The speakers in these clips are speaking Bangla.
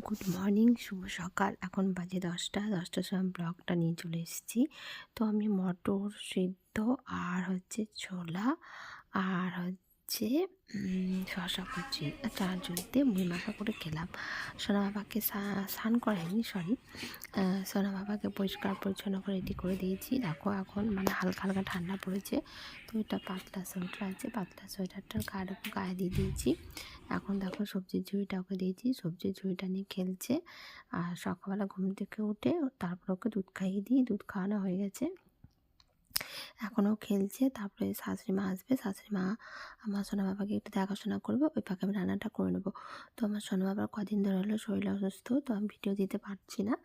গুড মর্নিং, শুভ সকাল। এখন বাজে 10টার সময় ব্লগটা নিয়ে চলে এসেছি। তো আমি মটর সিদ্ধ আর ছোলা আর শসা কুচি আর চানাচুর দিয়ে মুড়ি মাখা করে খেলাম। সোনা বাবাকে স্নান করাইনি, সরি, সোনা বাবাকে পরিষ্কার পরিচ্ছন্ন করে রেডি করে দিয়েছি। দেখো এখন হালকা হালকা ঠান্ডা পড়েছে, তো এটা পাতলা সোয়েটার আছে, পাতলা সোয়েটারটার গায়ে দিয়ে দিয়েছি। এখন দেখো সবজির ঝুড়িটা ওকে দিয়েছি, সবজির ঝুড়িটা নিয়ে খেলছে। আর সকালবেলা ঘুম থেকে উঠে তারপর ওকে দুধ খাইয়ে দিই, দুধ খাওয়ানো হয়ে গেছে, এখনও খেলছে। তারপরে শাশুড়ি মা আসবে, শাশুড়ি মা আমার সোনা বাবাকে একটু দেখাশোনা করবে, ওই ফাঁকে আমি রান্নাটা করে নেবো। তো আমার সোনা বাবার কদিন ধরে হলো শরীর অসুস্থ, তো আমি ভিডিও দিতে পারছি না,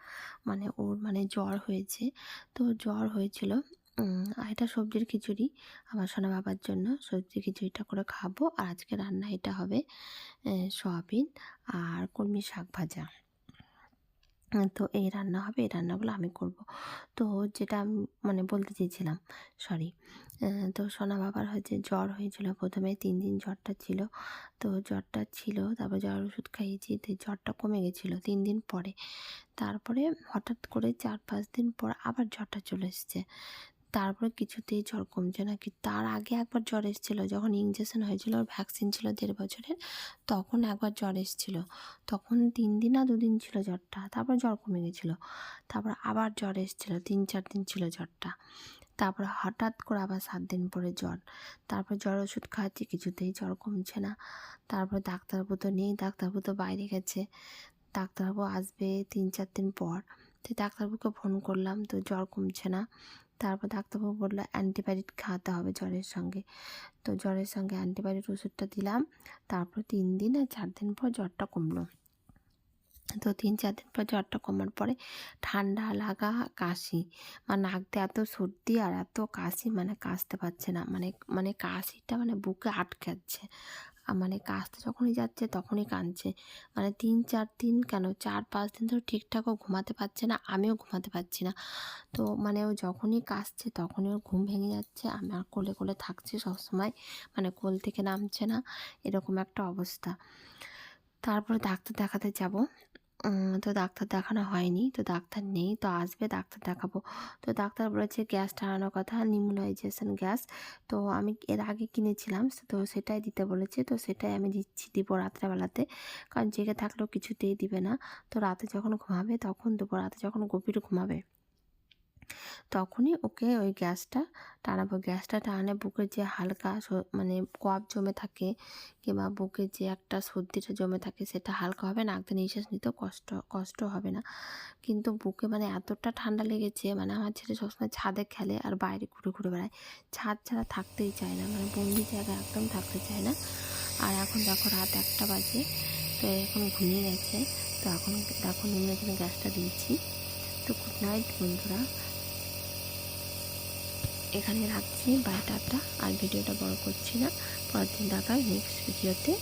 ওর জ্বর হয়েছে। তো জ্বর হয়েছিল। আর এটা সবজির খিচুড়ি আমার সোনা বাবার জন্য, সবজি খিচুড়িটা করে খাবো। আর আজকে রান্না এটা হবে সয়াবিন আর কলমি শাক ভাজা। তো এই রান্না হবে, এই রান্নাগুলো আমি করব। তো যেটা আমি বলতে চেয়েছিলাম, সরি, তো সোনা বাবার জ্বর হয়েছিল, প্রথমে 3 দিন জ্বরটা ছিল। তো জ্বরটা ছিল, তারপর জ্বরের ওষুধ খাইয়েছি, তো জ্বরটা কমে গেছিলো 3 দিন পরে। তারপরে হঠাৎ করে 4-5 দিন পর আবার জ্বরটা চলে এসছে। তারপরে কিছুতেই জ্বর কমছে না। তার আগে একবার জ্বর এসেছিলো, যখন ইনজেকশন হয়েছিল, ওর ভ্যাকসিন ছিল 1.5 বছরের, তখন একবার জ্বর এসেছিলো। তখন 3 দিন না 2 দিন ছিল জ্বরটা, তারপর জ্বর কমে গেছিলো। তারপর আবার জ্বর এসেছিলো, 3-4 দিন ছিল জ্বরটা। তারপর হঠাৎ করে আবার 7 দিন পরে জ্বর। তারপর জ্বর ওষুধ খাচ্ছি, কিছুতেই জ্বর কমছে না। তারপর ডাক্তারবাবু তো নেই, ডাক্তারবাবু তো বাইরে গেছে। ডাক্তারবাবু আসবে 3-4 দিন পর। তো ডাক্তারবাবুকে ফোন করলাম, তো জ্বর কমছে না। তারপর ডাক্তারবাবু বললো অ্যান্টিবায়োটিক খাওয়াতে হবে জ্বরের সঙ্গে। তো জ্বরের সঙ্গে অ্যান্টিবায়োটিক ওষুধটা দিলাম। তারপর 3 দিন আর 4 দিন পর জ্বরটা কমলো। তো 3-4 দিন পর জ্বরটা কমার পরে ঠান্ডা লাগা, কাশি, নাক দিয়ে এত সর্দি আর এত কাশি, কাশতে পারছে না, কাশিটা বুকে আটকাচ্ছে। কাশতে যখনই যাচ্ছে তখনই কাঁদছে। 3-4 দিন কেন, 4-5 দিন ধরে ঠিকঠাকও ঘুমাতে পারছে না, আমিও ঘুমাতে পারছি না। তো ও যখনই কাশছে তখনই ওর ঘুম ভেঙে যাচ্ছে, আমার কোলে কোলে থাকছে সবসময়, কোল থেকে নামছে না, এরকম একটা অবস্থা। তারপরে ডাক্তার দেখাতে যাব। তো ডাক্তার দেখানো হয়নি, তো ডাক্তার নেই, তো আসবে, ডাক্তার দেখাবো। তো ডাক্তার বলেছে গ্যাস টানানোর কথা, নিউমোনাইজেশন গ্যাস। তো আমি এর আগে কিনেছিলাম, তো সেটাই দিতে বলেছে, তো সেটাই আমি দিব রাত্রেবেলাতে, কারণ জেগে থাকলেও কিছুতেই দিবে না। তো রাতে যখন ঘুমাবে তখন দেবো, রাতে যখন গভীর ঘুমাবে তখনই ওকে ওই গ্যাসটা টানাবো। গ্যাসটা টানালে বুকের যে হালকা কফ জমে থাকে, কিংবা বুকে যে একটা সর্দিটা জমে থাকে, সেটা হালকা হবে, নাক দিয়ে নিঃশ্বাস নিতেও কষ্ট হবে না। কিন্তু বুকে এতটা ঠান্ডা লেগেছে, আমার ছেলে সবসময় ছাদে খেলে আর বাইরে ঘুরে ঘুরে বেড়ায়, ছাদ ছাড়া থাকতেই চায় না, বন্দি জায়গায় একদম থাকতে চায় না। আর এখন দেখো রাত 1টা বাজে, তো এখন ঘুমিয়ে গেছে। তো এখন দেখো নিম্নজনে গ্যাসটা দিয়েছি। তো গুড নাইট বন্ধুরা, এখানে রাখছি, বাই, টাটা। আর ভিডিওটা বড় করছি না, পরের দিন দেখা নেক্সট ভিডিওতে।